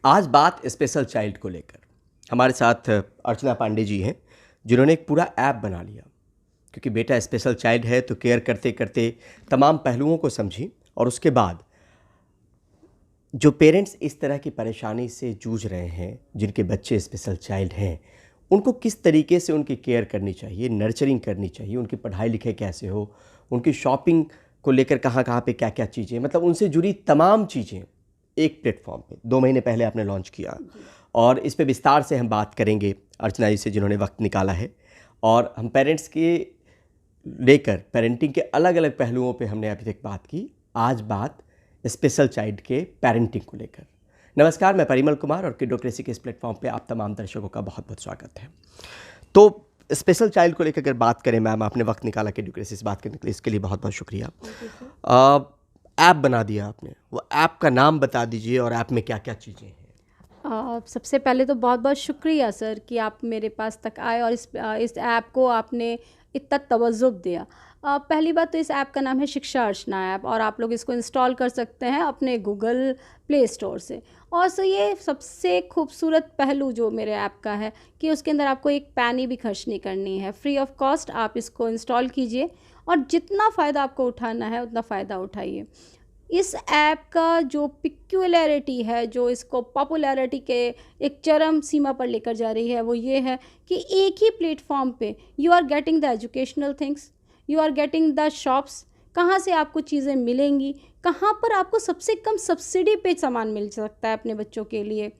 आज बात special child को लेकर। हमारे साथ अर्चना पांडे जी हैं, जिन्होंने एक पूरा ऐप बना लिया, क्योंकि बेटा स्पेशल चाइल्ड है तो केयर करते करते तमाम पहलुओं को समझी। और उसके बाद जो पेरेंट्स इस तरह की परेशानी से जूझ रहे हैं, जिनके बच्चे स्पेशल चाइल्ड हैं, उनको किस तरीके से उनकी केयर करनी चाहिए, नर्चरिंग करनी चाहिए, उनकी पढ़ाई लिखाई कैसे हो, उनकी शॉपिंग को लेकर कहाँ कहाँ पे क्या क्या चीज़ें, मतलब उनसे जुड़ी तमाम चीज़ें एक प्लेटफॉर्म पे 2 महीने पहले आपने लॉन्च किया। और इस पे विस्तार से हम बात करेंगे अर्चना जी से, जिन्होंने वक्त निकाला है। और हम पेरेंट्स के लेकर पेरेंटिंग के अलग अलग पहलुओं पे हमने अभी तक बात की। आज बात स्पेशल चाइल्ड के पेरेंटिंग को लेकर। नमस्कार, मैं परिमल कुमार और किडोक्रेसी के इस प्लेटफॉर्म पे आप तमाम दर्शकों का बहुत बहुत स्वागत है। तो स्पेशल चाइल्ड को लेकर अगर बात करें, मैम आपने वक्त निकाला किडोक्रेसी से बात करने के लिए, इसके लिए बहुत बहुत शुक्रिया। ऐप बना दिया आपने, वो ऐप का नाम बता दीजिए और ऐप में क्या क्या चीज़ें हैं। सबसे पहले तो बहुत बहुत शुक्रिया सर कि आप मेरे पास तक आए और इस ऐप को आपने इतना तवज्जो दिया। पहली बात तो इस ऐप का नाम है शिक्षा अर्चना ऐप, और आप लोग इसको इंस्टॉल कर सकते हैं अपने गूगल प्ले स्टोर से। और सो ये सबसे खूबसूरत पहलू जो मेरे ऐप का है कि उसके अंदर आपको एक पैनी भी खर्च नहीं करनी है, फ्री ऑफ कॉस्ट आप इसको इंस्टॉल कीजिए और जितना फ़ायदा आपको उठाना है उतना फ़ायदा उठाइए। इस ऐप का जो पिक्यूलैरिटी है, जो इसको पॉपुलैरिटी के एक चरम सीमा पर लेकर जा रही है, वो ये है कि एक ही प्लेटफॉर्म पे you are getting the educational things, you are getting the shops, कहाँ से आपको चीज़ें मिलेंगी, कहाँ पर आपको सबसे कम सब्सिडी पे सामान मिल सकता है अपने बच्चों के लिए।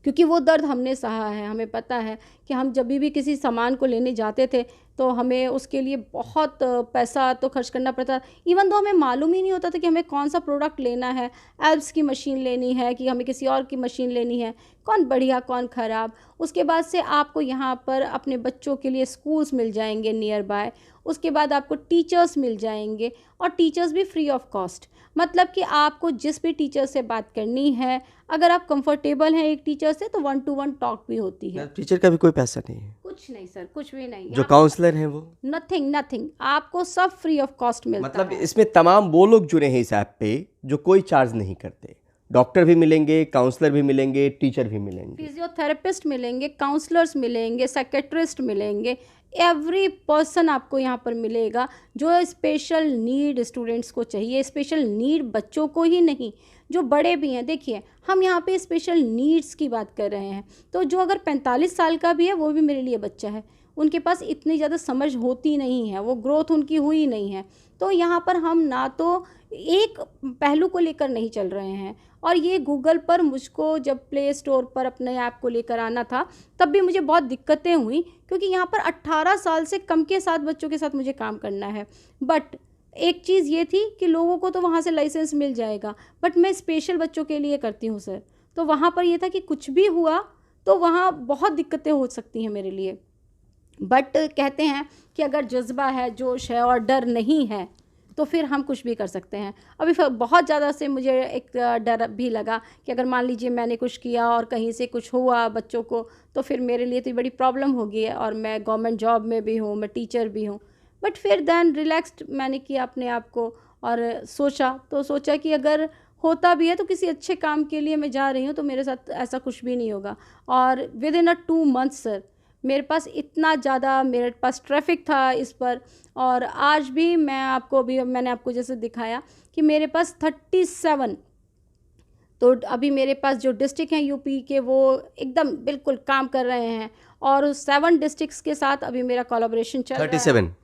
क्योंकि वो दर्द हमने सहा है, हमें पता है कि हम जब भी किसी सामान को लेने जाते थे तो हमें उसके लिए बहुत पैसा तो खर्च करना पड़ता। इवन तो हमें मालूम ही नहीं होता था कि हमें कौन सा प्रोडक्ट लेना है, एल्प्स की मशीन लेनी है कि हमें किसी और की मशीन लेनी है, कौन बढ़िया कौन ख़राब। उसके बाद से आपको यहाँ पर अपने बच्चों के लिए स्कूल्स मिल जाएंगे नियर बाय, उसके बाद आपको टीचर्स मिल जाएंगे और टीचर्स भी फ्री ऑफ कॉस्ट। मतलब कि आपको जिस भी टीचर से बात करनी है, अगर आप कंफर्टेबल हैं एक टीचर से, तो 1-to-1 टॉक भी होती है। टीचर का भी कोई पैसा नहीं है? कुछ नहीं सर, कुछ भी नहीं। जो काउंसलर हैं वो? नथिंग, आपको सब फ्री ऑफ कॉस्ट मिलता मतलब है। इसमें तमाम वो लोग जुड़े हैं इस ऐप पे जो कोई चार्ज नहीं करते। डॉक्टर भी मिलेंगे, काउंसलर भी मिलेंगे, टीचर भी मिलेंगे, फिजियोथेरेपिस्ट मिलेंगे, काउंसलर्स मिलेंगे, साइकेट्रिस्ट मिलेंगे, एवरी पर्सन आपको यहाँ पर मिलेगा जो स्पेशल नीड स्टूडेंट्स को चाहिए। स्पेशल नीड बच्चों को ही नहीं, जो बड़े भी हैं। देखिए, हम यहाँ पे स्पेशल नीड्स की बात कर रहे हैं, तो जो अगर 45 साल का भी है वो भी मेरे लिए बच्चा है। उनके पास इतनी ज़्यादा समझ होती नहीं है, वो ग्रोथ उनकी हुई नहीं है। तो यहाँ पर हम ना तो एक पहलू को लेकर नहीं चल रहे हैं। और ये गूगल पर मुझको जब प्ले स्टोर पर अपने ऐप को लेकर आना था, तब भी मुझे बहुत दिक्कतें हुई, क्योंकि यहाँ पर 18 साल से कम के साथ बच्चों के साथ मुझे काम करना है। बट एक चीज़ ये थी कि लोगों को तो वहाँ से लाइसेंस मिल जाएगा, बट मैं स्पेशल बच्चों के लिए करती हूँ सर। तो वहाँ पर ये था कि कुछ भी हुआ तो वहाँ बहुत दिक्कतें हो सकती हैं मेरे लिए। बट कहते हैं कि अगर जज्बा है, जोश है और डर नहीं है, तो फिर हम कुछ भी कर सकते हैं। अभी बहुत ज़्यादा से मुझे एक डर भी लगा कि अगर मान लीजिए मैंने कुछ किया और कहीं से कुछ हुआ बच्चों को, तो फिर मेरे लिए तो बड़ी प्रॉब्लम होगी है, और मैं गवर्नमेंट जॉब में भी हूँ, मैं टीचर भी हूँ। बट फिर देन रिलैक्स्ड मैंने किया अपने आप को, और सोचा कि अगर होता भी है तो किसी अच्छे काम के लिए मैं जा रही हूँ, तो मेरे साथ ऐसा कुछ भी नहीं होगा। और विद इन 2 months सर, मेरे पास इतना ज़्यादा मेरे पास ट्रैफिक था इस पर। और आज भी मैंने आपको जैसे दिखाया कि मेरे पास 37, तो अभी मेरे पास जो डिस्ट्रिक्ट हैं यूपी के, वो एकदम बिल्कुल काम कर रहे हैं। और उस 7 डिस्ट्रिक्ट्स के साथ अभी मेरा कोलैबोरेशन चल रहा है।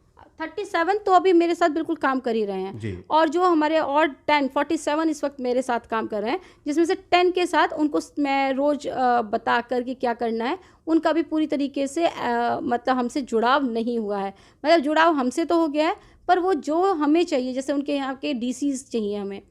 37 तो अभी मेरे साथ बिल्कुल काम कर ही रहे हैं जी। और जो हमारे और 47 इस वक्त मेरे साथ काम कर रहे हैं, जिसमें से 10 के साथ उनको मैं रोज़ बता कर कि क्या करना है। उनका भी पूरी तरीके से मतलब हमसे जुड़ाव नहीं हुआ है। मतलब जुड़ाव हमसे तो हो गया है, पर वो जो हमें चाहिए, जैसे उनके यहाँ के डीसीज चाहिए हमें,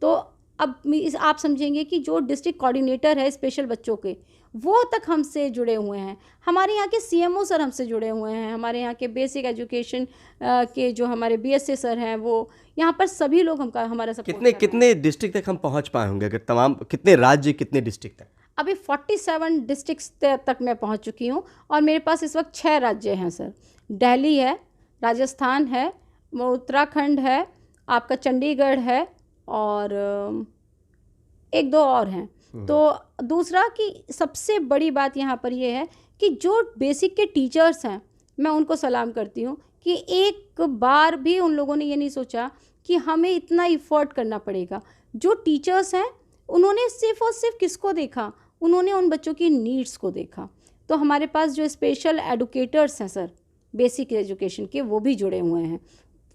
तो अब आप समझेंगे कि जो डिस्ट्रिक्ट कोऑर्डिनेटर है स्पेशल बच्चों के, वो तक हमसे जुड़े हुए हैं। हमारे यहाँ के सीएमओ सर हमसे जुड़े हुए हैं। हमारे यहाँ के बेसिक एजुकेशन के जो हमारे बीएसए सर हैं, वो यहाँ पर सभी लोग हमारा सपोर्ट कितने डिस्ट्रिक्ट तक हम पहुँच पाए होंगे? अगर तमाम, कितने राज्य, कितने डिस्ट्रिक्ट तक? अभी 47 डिस्ट्रिक्ट्स तक मैं पहुँच चुकी हूँ, और मेरे पास इस वक्त 6 राज्य हैं सर। दिल्ली है, राजस्थान है, उत्तराखंड है, आपका चंडीगढ़ है, और 1-2 और हैं। तो दूसरा कि सबसे बड़ी बात यहाँ पर ये है कि जो बेसिक के टीचर्स हैं, मैं उनको सलाम करती हूँ कि एक बार भी उन लोगों ने ये नहीं सोचा कि हमें इतना इफ़र्ट करना पड़ेगा। जो टीचर्स हैं उन्होंने सिर्फ और सिर्फ किसको देखा, उन्होंने उन बच्चों की नीड्स को देखा। तो हमारे पास जो स्पेशल एडुकेटर्स हैं सर बेसिक एजुकेशन के, वो भी जुड़े हुए हैं।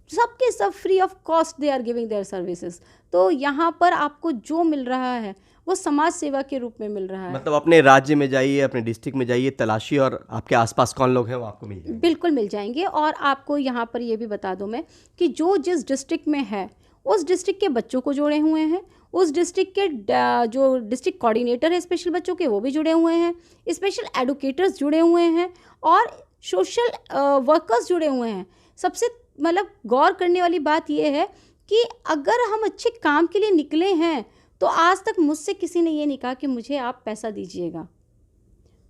सबके सब free of cost they are giving their services. तो यहाँ पर आपको जो मिल रहा है वो समाज सेवा के रूप में मिल रहा है। मतलब अपने राज्य में जाइए, अपने डिस्ट्रिक्ट में जाइए, तलाशी और आपके आसपास कौन लोग हैं वो आपको मिल जाएंगे। बिल्कुल मिल जाएंगे। और आपको यहाँ पर ये भी बता दूँ मैं कि जो जिस डिस्ट्रिक्ट में है उस डिस्ट्रिक्ट के बच्चों को जोड़े हुए हैं, उस डिस्ट्रिक्ट के जो डिस्ट्रिक्ट कोऑर्डिनेटर है स्पेशल बच्चों के वो भी जुड़े हुए हैं, स्पेशल एडुकेटर्स जुड़े हुए हैं और सोशल वर्कर्स जुड़े हुए हैं। सबसे मतलब गौर करने वाली बात यह है कि अगर हम अच्छे काम के लिए निकले हैं तो आज तक मुझसे किसी ने ये नहीं कहा कि मुझे आप पैसा दीजिएगा।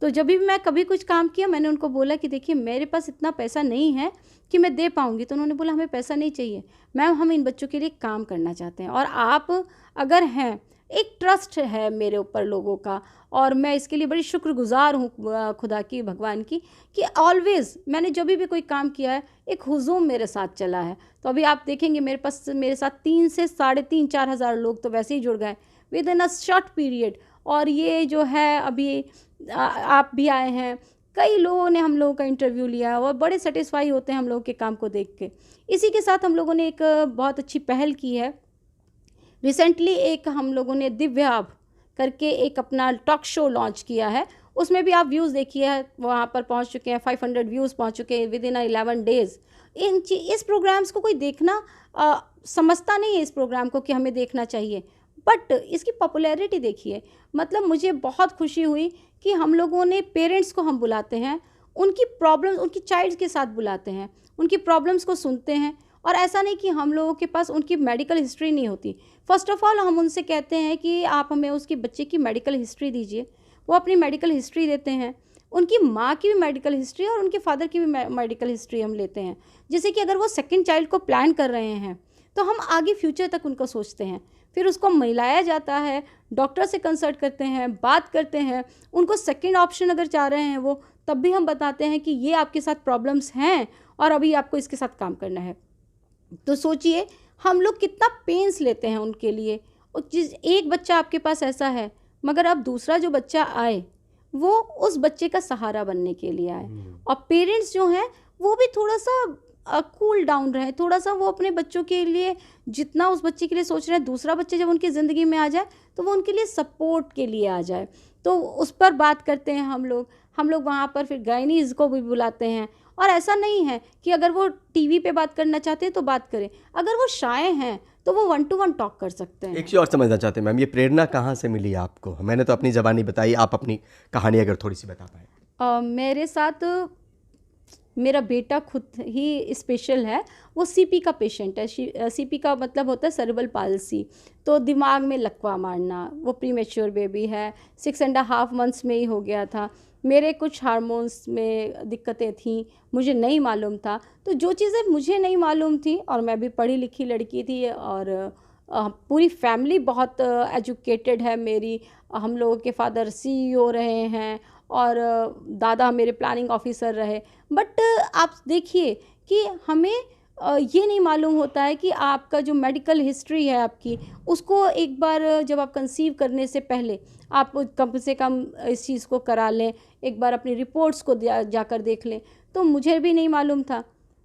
तो जब भी मैं कभी कुछ काम किया मैंने उनको बोला कि देखिए मेरे पास इतना पैसा नहीं है कि मैं दे पाऊँगी। तो उन्होंने बोला हमें पैसा नहीं चाहिए मैम, हम इन बच्चों के लिए काम करना चाहते हैं और आप अगर हैं, एक ट्रस्ट है मेरे ऊपर लोगों का और मैं इसके लिए बड़ी शुक्रगुजार हूँ खुदा की, भगवान की, कि ऑलवेज़ मैंने जब भी कोई काम किया है एक हुजूम मेरे साथ चला है। तो अभी आप देखेंगे मेरे साथ 3 से 3,500-4 हज़ार लोग तो वैसे ही जुड़ गए with in a short period. और ये जो है अभी आप भी आए हैं, कई लोगों ने हम लोगों का इंटरव्यू लिया और बड़े सेटिस्फाई होते हैं हम लोगों के काम को देख के। इसी के साथ हम लोगों ने एक बहुत अच्छी पहल की है। रिसेंटली एक हम लोगों ने दिव्याभ करके एक अपना टॉक शो लॉन्च किया है। उसमें भी आप व्यूज़ देखिए, वहाँ पर पहुँच चुके हैं 500 व्यूज़ पहुँच चुके हैं विद इन 11 डेज़। इस प्रोग्राम्स को कोई देखना समझता नहीं है इस प्रोग्राम को कि हमें देखना चाहिए, बट इसकी पॉपुलैरिटी देखिए। मतलब मुझे बहुत खुशी हुई कि हम लोगों ने पेरेंट्स को हम बुलाते हैं, उनकी प्रॉब्लम्स उनकी चाइल्ड्स के साथ बुलाते हैं, उनकी प्रॉब्लम्स को सुनते हैं। और ऐसा नहीं कि हम लोगों के पास उनकी मेडिकल हिस्ट्री नहीं होती। फ़र्स्ट ऑफ़ ऑल हम उनसे कहते हैं कि आप हमें उसकी बच्चे की मेडिकल हिस्ट्री दीजिए। वो अपनी मेडिकल हिस्ट्री देते हैं, उनकी माँ की भी मेडिकल हिस्ट्री और उनके फादर की भी मेडिकल हिस्ट्री हम लेते हैं। जैसे कि अगर वो सेकंड चाइल्ड को प्लान कर रहे हैं तो हम आगे फ्यूचर तक उनको सोचते हैं, फिर उसको मिलाया जाता है, डॉक्टर से कंसल्ट करते हैं, बात करते हैं, उनको सेकंड ऑप्शन अगर चाह रहे हैं वो, तब भी हम बताते हैं कि ये आपके साथ प्रॉब्लम्स हैं और अभी आपको इसके साथ काम करना है। तो सोचिए हम लोग कितना पेंस लेते हैं उनके लिए। और जिस एक बच्चा आपके पास ऐसा है, मगर अब दूसरा जो बच्चा आए वो उस बच्चे का सहारा बनने के लिए आए। और पेरेंट्स जो हैं वो भी थोड़ा सा कूल डाउन रहे, थोड़ा सा वो अपने बच्चों के लिए जितना उस बच्चे के लिए सोच रहे हैं, दूसरा बच्चे जब उनकी ज़िंदगी में आ जाए तो वो उनके लिए सपोर्ट के लिए आ जाए। तो उस पर बात करते हैं हम लोग वहाँ पर फिर गायनीज़ को भी बुलाते हैं। और ऐसा नहीं है कि अगर वो टीवी पे बात करना चाहते हैं तो बात करें, अगर वो शाय हैं तो वो 1 to 1 टॉक कर सकते हैं। एक चीज़ और समझना चाहते हैं मैम, ये प्रेरणा कहाँ से मिली आपको? मैंने तो अपनी ज़बानी बताई, आप अपनी कहानी अगर थोड़ी सी बता पाएँ। मेरे साथ मेरा बेटा खुद ही स्पेशल है। वो सीपी का पेशेंट है। सीपी का मतलब होता है सेरेब्रल पाल्सी, तो दिमाग में लकवा मारना। वो प्रीमेच्योर बेबी है, 6.5 मंथ्स में ही हो गया था। मेरे कुछ हार्मोन्स में दिक्कतें थीं, मुझे नहीं मालूम था। तो जो चीज़ें मुझे नहीं मालूम थी, और मैं भी पढ़ी लिखी लड़की थी और पूरी फैमिली बहुत एजुकेटेड है मेरी। हम लोगों के फादर CEO रहे हैं और दादा मेरे प्लानिंग ऑफिसर रहे। बट आप देखिए कि हमें ये नहीं मालूम होता है कि आपका जो मेडिकल हिस्ट्री है आपकी, उसको एक बार जब आप कंसीव करने से पहले आप कम से कम इस चीज़ को करा लें, एक बार अपनी रिपोर्ट्स को जाकर देख लें। तो मुझे भी नहीं मालूम था।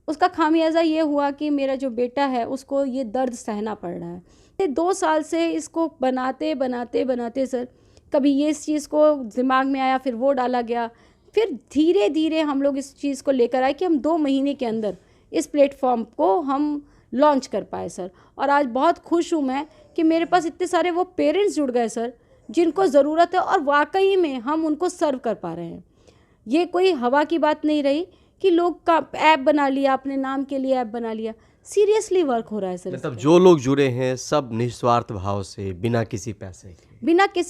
उसका खामियाजा ये हुआ कि मेरा जो बेटा है उसको ये दर्द सहना पड़ रहा है। 2 साल से इसको बनाते बनाते बनाते सर, कभी ये इस चीज़ को दिमाग में आया, फिर वो डाला गया, फिर धीरे धीरे हम लोग इस चीज़ को लेकर आए कि हम 2 महीने के अंदर इस प्लेटफॉर्म को हम लॉन्च कर पाए सर। और आज बहुत खुश हूँ मैं कि मेरे पास इतने सारे वो पेरेंट्स जुड़ गए सर जिनको ज़रूरत है और वाकई में हम उनको सर्व कर पा रहे हैं। ये कोई हवा की बात नहीं रही कि लोग का ऐप बना लिया, अपने नाम के लिए ऐप बना लिया। सीरियसली वर्क हो रहा है सर। मतलब जो लोग जुड़े हैं सब निस्वार्थ भाव से, बिना किसी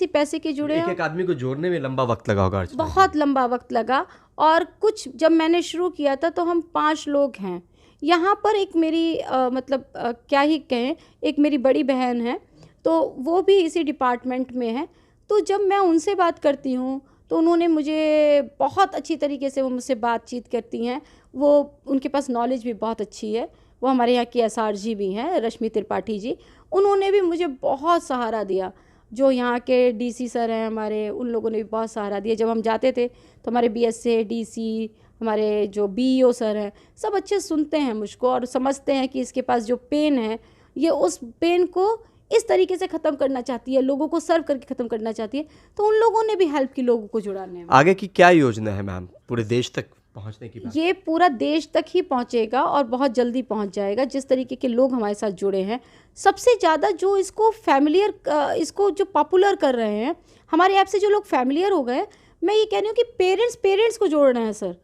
पैसे के जुड़े हैं। एक आदमी को जोड़ने में लंबा वक्त लगा होगा? बहुत लंबा वक्त लगा। और कुछ जब मैंने शुरू किया था तो हम 5 लोग हैं यहाँ पर। एक मेरी क्या ही कहें, एक मेरी बड़ी बहन है, तो वो भी इसी डिपार्टमेंट में है। तो जब मैं उनसे बात करती हूँ तो उन्होंने मुझे बहुत अच्छी तरीके से वो मुझसे बातचीत करती हैं। वो उनके पास नॉलेज भी बहुत अच्छी है। वो हमारे यहाँ की एसआरजी भी हैं, रश्मि त्रिपाठी जी। उन्होंने भी मुझे बहुत सहारा दिया। जो यहाँ के डीसी सर हैं हमारे, उन लोगों ने भी बहुत सहारा दिया। जब हम जाते थे तो हमारे बीएसए डीसी, हमारे जो बीईओ सर हैं, सब अच्छे सुनते हैं मुझको और समझते हैं कि इसके पास जो पेन है, ये उस पेन को इस तरीके से ख़त्म करना चाहती है, लोगों को सर्व करके ख़त्म करना चाहती है। तो उन लोगों ने भी हेल्प की लोगों को जुड़ाने में। आगे की क्या योजना है मैम, पूरे देश तक पहुंचने की बात? ये पूरा देश तक ही पहुंचेगा और बहुत जल्दी पहुंच जाएगा। जिस तरीके के लोग हमारे साथ जुड़े हैं, सबसे ज़्यादा जो इसको फैमिलियर, इसको जो पॉपुलर कर रहे हैं, हमारे ऐप से जो लोग फैमिलियर हो गए, मैं ये कह रही हूँ कि पेरेंट्स को जोड़ रहे हैं सर।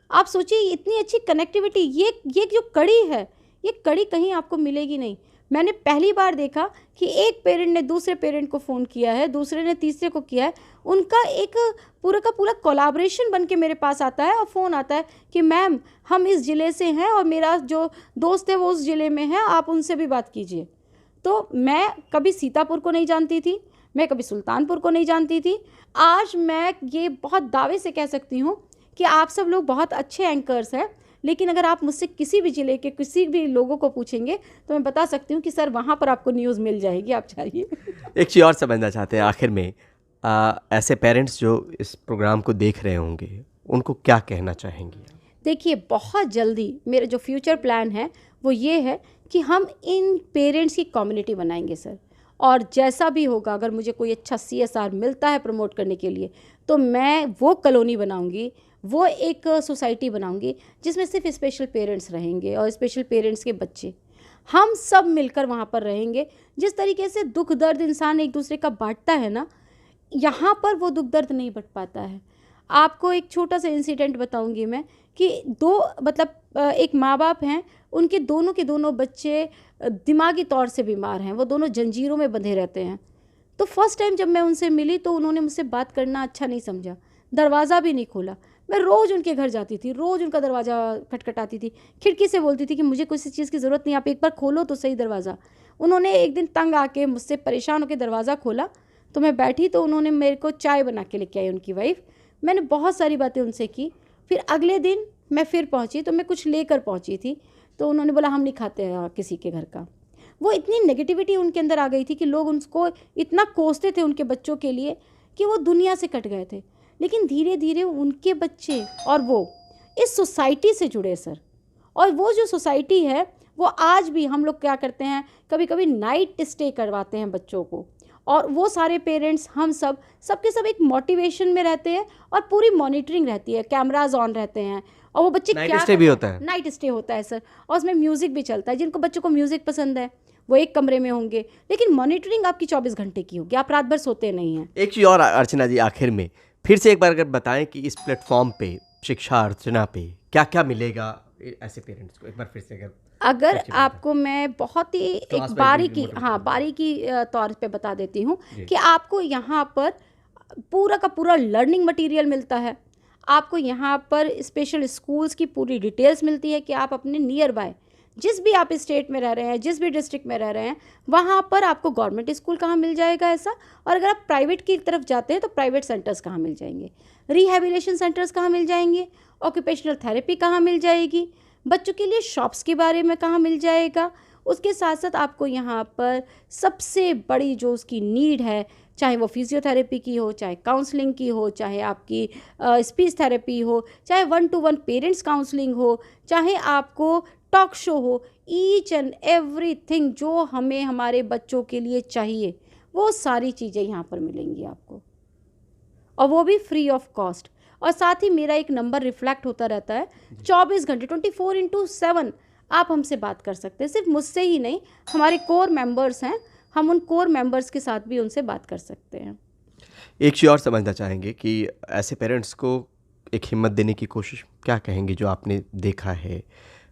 आप सोचिए इतनी अच्छी कनेक्टिविटी, ये जो कड़ी है, ये कड़ी कहीं आपको मिलेगी नहीं। मैंने पहली बार देखा कि एक पेरेंट ने दूसरे पेरेंट को फ़ोन किया है, दूसरे ने तीसरे को किया है। उनका एक पूरा का पूरा कोलैबोरेशन बन के मेरे पास आता है और फ़ोन आता है कि मैम हम इस ज़िले से हैं और मेरा जो दोस्त है वो उस ज़िले में है, आप उनसे भी बात कीजिए। तो मैं कभी सीतापुर को नहीं जानती थी, मैं कभी सुल्तानपुर को नहीं जानती थी। आज मैं ये बहुत दावे से कह सकती हूँ कि आप सब लोग बहुत अच्छे एंकर्स हैं, लेकिन अगर आप मुझसे किसी भी ज़िले के किसी भी लोगों को पूछेंगे तो मैं बता सकती हूँ कि सर वहाँ पर आपको न्यूज़ मिल जाएगी, आप चाहिए। एक चीज़ और समझना चाहते हैं आखिर में, ऐसे पेरेंट्स जो इस प्रोग्राम को देख रहे होंगे, उनको क्या कहना चाहेंगी? देखिए, बहुत जल्दी मेरा जो फ्यूचर प्लान है वो ये है कि हम इन पेरेंट्स की कम्युनिटी बनाएंगे सर। और जैसा भी होगा, अगर मुझे कोई अच्छा CSR मिलता है प्रमोट करने के लिए, तो मैं वो कॉलोनी बनाऊंगी, वो एक सोसाइटी बनाऊंगी जिसमें सिर्फ स्पेशल पेरेंट्स रहेंगे और स्पेशल पेरेंट्स के बच्चे। हम सब मिलकर वहाँ पर रहेंगे। जिस तरीके से दुख दर्द इंसान एक दूसरे का बांटता है ना, यहाँ पर वो दुख दर्द नहीं बट पाता है। आपको एक छोटा सा इंसिडेंट बताऊंगी मैं कि एक माँ बाप हैं, उनके दोनों के दोनों बच्चे दिमागी तौर से बीमार हैं, वो दोनों जंजीरों में बंधे रहते हैं। तो फर्स्ट टाइम जब मैं उनसे मिली तो उन्होंने मुझसे बात करना अच्छा नहीं समझा, दरवाज़ा भी नहीं खोला। मैं रोज़ उनके घर जाती थी, रोज़ उनका दरवाज़ा खटखटाती थी, खिड़की से बोलती थी कि मुझे किसी चीज़ की ज़रूरत नहीं, आप एक बार खोलो तो सही दरवाज़ा। उन्होंने एक दिन तंग आके मुझसे परेशान होकर दरवाज़ा खोला, तो मैं बैठी तो उन्होंने मेरे को चाय बना के लेके आई, उनकी वाइफ। मैंने बहुत सारी बातें उनसे की। फिर अगले दिन मैं फिर पहुंची तो मैं कुछ लेकर पहुंची थी, तो उन्होंने बोला हम नहीं खाते हैं किसी के घर का। वो इतनी नेगेटिविटी उनके अंदर आ गई थी कि लोग उनको इतना कोसते थे उनके बच्चों के लिए कि वो दुनिया से कट गए थे। लेकिन धीरे धीरे उनके बच्चे और वो इस सोसाइटी से जुड़े सर। और वो जो सोसाइटी है वो आज भी हम लोग क्या करते हैं, कभी कभी नाइट स्टे करवाते हैं बच्चों को, और वो सारे पेरेंट्स हम सबके सब एक मोटिवेशन में रहते हैं और पूरी मॉनिटरिंग रहती है, कैमराज ऑन रहते हैं और वो बच्चे नाइट स्टे भी होता है? नाइट स्टे होता है सर, और उसमें म्यूज़िक भी चलता है। जिनको बच्चों को म्यूज़िक पसंद है वो एक कमरे में होंगे, लेकिन मॉनिटरिंग आपकी 24 घंटे की होगी, आप रात भर सोते नहीं हैं। एक चीज़ और अर्चना जी, आखिर में फिर से एक बार अगर बताएं कि इस प्लेटफॉर्म पे, शिक्षा अर्चना पे, क्या क्या मिलेगा ऐसे पेरेंट्स को, एक बार फिर से अगर आपको मैं बहुत ही एक बारीकी तौर पे बता देती हूँ कि आपको यहाँ पर पूरा का पूरा लर्निंग मटेरियल मिलता है। आपको यहाँ पर स्पेशल स्कूल्स की पूरी डिटेल्स मिलती है कि आप अपने नियर बाय जिस भी आप स्टेट में रह रहे हैं, जिस भी डिस्ट्रिक्ट में रह रहे हैं, वहाँ पर आपको गवर्नमेंट स्कूल कहाँ मिल जाएगा ऐसा, और अगर आप प्राइवेट की तरफ जाते हैं तो प्राइवेट सेंटर्स कहाँ मिल जाएंगे, रिहेबिलिटेशन सेंटर्स कहाँ मिल जाएंगे, ऑक्यूपेशनल थेरेपी कहाँ मिल जाएगी, बच्चों के लिए शॉप्स के बारे में कहाँ मिल जाएगा। उसके साथ साथ आपको यहाँ पर सबसे बड़ी जो उसकी नीड है, चाहे वो फिजियोथेरेपी की हो, चाहे काउंसलिंग की हो, चाहे आपकी स्पीच थेरेपी हो, चाहे 1-to-1 पेरेंट्स काउंसलिंग हो, चाहे आपको टॉक शो हो, ईच एंड एवरीथिंग जो हमें हमारे बच्चों के लिए चाहिए, वो सारी चीज़ें यहाँ पर मिलेंगी आपको, और वो भी फ्री ऑफ कॉस्ट। और साथ ही मेरा एक नंबर रिफ्लेक्ट होता रहता है 24 घंटे 24/7 आप हमसे बात कर सकते हैं। सिर्फ मुझसे ही नहीं, हमारे कोर मेंबर्स हैं, हम उन कोर मेंबर्स के साथ भी उनसे बात कर सकते हैं। एक चीज़ और समझना चाहेंगे कि ऐसे पेरेंट्स को एक हिम्मत देने की कोशिश क्या कहेंगे, जो आपने देखा है,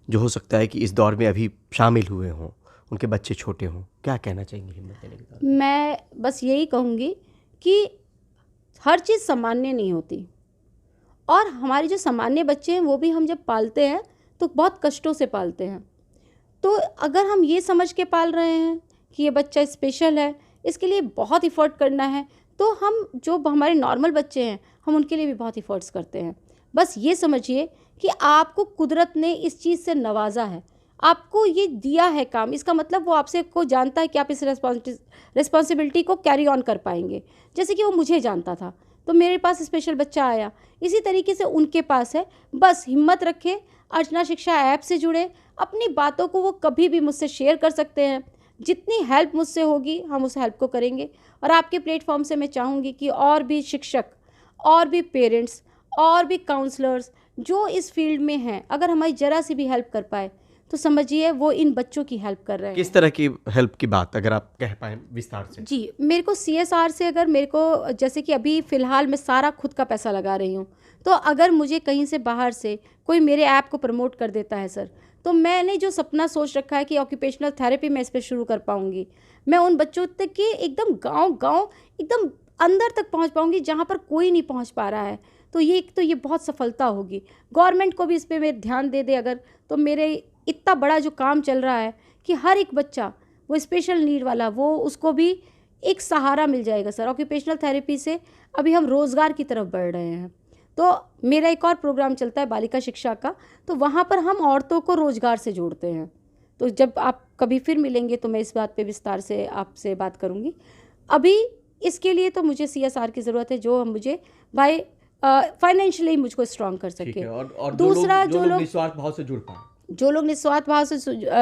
जो हो सकता है कि इस दौर में अभी शामिल हुए हों, उनके बच्चे छोटे हों, क्या कहना चाहेंगे हिम्मत देने के दौर में? मैं बस यही कहूँगी कि हर चीज़ सामान्य नहीं होती, और हमारे जो सामान्य बच्चे हैं वो भी हम जब पालते हैं तो बहुत कष्टों से पालते हैं। तो अगर हम ये समझ के पाल रहे हैं कि ये बच्चा स्पेशल है, इसके लिए बहुत इफ़र्ट करना है, तो हम जो हमारे नॉर्मल बच्चे हैं हम उनके लिए भी बहुत इफ़र्ट्स करते हैं। बस ये समझिए कि आपको कुदरत ने इस चीज़ से नवाजा है, आपको ये दिया है काम, इसका मतलब वो आपसे को जानता है कि आप इस रिस्पॉन्सिबिलिटी को कैरी ऑन कर पाएंगे। जैसे कि वो मुझे जानता था तो मेरे पास स्पेशल बच्चा आया, इसी तरीके से उनके पास है। बस हिम्मत रखें, अर्चना शिक्षा ऐप से जुड़े, अपनी बातों को वो कभी भी मुझसे शेयर कर सकते हैं। जितनी हेल्प मुझसे होगी हम उस हेल्प को करेंगे। और आपके प्लेटफॉर्म से मैं चाहूँगी कि और भी शिक्षक, और भी पेरेंट्स, और भी काउंसलर्स जो इस फील्ड में हैं, अगर हमारी ज़रा सी भी हेल्प कर पाए तो समझिए वो इन बच्चों की हेल्प कर रहे हैं। किस तरह की हेल्प की बात अगर आप कह पाएँ विस्तार से? जी, मेरे को CSR से, अगर मेरे को, जैसे कि अभी फ़िलहाल मैं सारा खुद का पैसा लगा रही हूँ, तो अगर मुझे कहीं से बाहर से कोई मेरे ऐप को प्रमोट कर देता है सर, तो मैंने जो सपना सोच रखा है कि ऑक्यूपेशनल थेरेपी मैं इस पे शुरू कर पाऊँगी, मैं उन बच्चों तक के एकदम गाँव-गाँव एकदम अंदर तक पहुँच पाऊँगी जहाँ पर कोई नहीं पहुँच पा रहा है। तो ये बहुत सफलता होगी। गवर्नमेंट को भी इस पे मेरे ध्यान दे दे अगर, तो मेरे इतना बड़ा जो काम चल रहा है कि हर एक बच्चा, वो स्पेशल नीड वाला, वो उसको भी एक सहारा मिल जाएगा सर। ऑक्यूपेशनल थेरेपी से अभी हम रोज़गार की तरफ बढ़ रहे हैं। तो मेरा एक और प्रोग्राम चलता है बालिका शिक्षा का, तो वहाँ पर हम औरतों को रोज़गार से जोड़ते हैं। तो जब आप कभी फिर मिलेंगे तो मैं इस बात पे विस्तार से आपसे बात करूँगी। अभी इसके लिए तो मुझे CSR की ज़रूरत है, जो मुझे बाय फाइनेंशियली मुझको स्ट्रॉन्ग कर ठीक सके। है। और दूसरा, जो लोग निस्वार्थ भाव से जुड़ पाएँ। जो लोग निस्वार्थ भाव से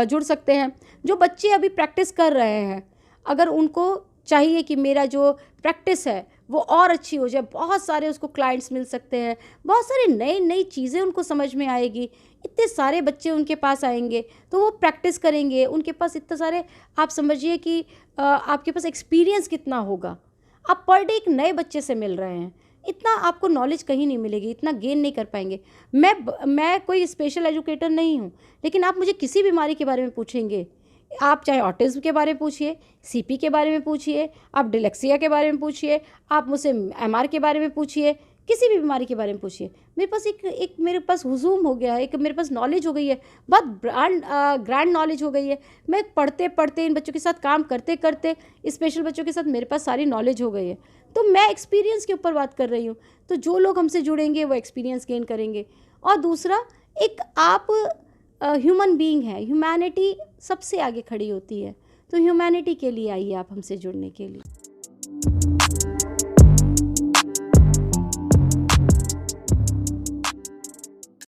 जुड़ सकते हैं, जो बच्चे अभी प्रैक्टिस कर रहे हैं, अगर उनको चाहिए कि मेरा जो प्रैक्टिस है वो और अच्छी हो जाए, बहुत सारे उसको क्लाइंट्स मिल सकते हैं, बहुत सारी नई नई चीज़ें उनको समझ में आएगी, इतने सारे बच्चे उनके पास आएंगे तो वो प्रैक्टिस करेंगे, उनके पास इतने सारे, आप समझिए कि आपके पास एक्सपीरियंस कितना होगा। आप पर डे एक नए बच्चे से मिल रहे हैं, इतना आपको नॉलेज कहीं नहीं मिलेगी, इतना गेन नहीं कर पाएंगे। मैं कोई स्पेशल एजुकेटर नहीं हूँ, लेकिन आप मुझे किसी बीमारी के बारे में पूछेंगे, आप चाहे ऑटिज्म के बारे में पूछिए, CP के बारे में पूछिए, आप डिलेक्सिया के बारे में पूछिए, आप मुझसे MR के बारे में पूछिए, किसी भी बीमारी के बारे में पूछिए, मेरे पास एक मेरे पास हुजूम हो गया है, एक मेरे पास नॉलेज हो गई है, बहुत ग्रैंड नॉलेज हो गई है। मैं पढ़ते पढ़ते, इन बच्चों के साथ काम करते करते, स्पेशल बच्चों के साथ मेरे पास सारी नॉलेज हो गई है। तो मैं एक्सपीरियंस के ऊपर बात कर रही हूँ। तो जो लोग हमसे जुड़ेंगे वो एक्सपीरियंस गेन करेंगे। और दूसरा, एक आप ह्यूमन बीइंग है, ह्यूमैनिटी सबसे आगे खड़ी होती है, तो ह्यूमैनिटी के लिए आइए आप हमसे जुड़ने के लिए।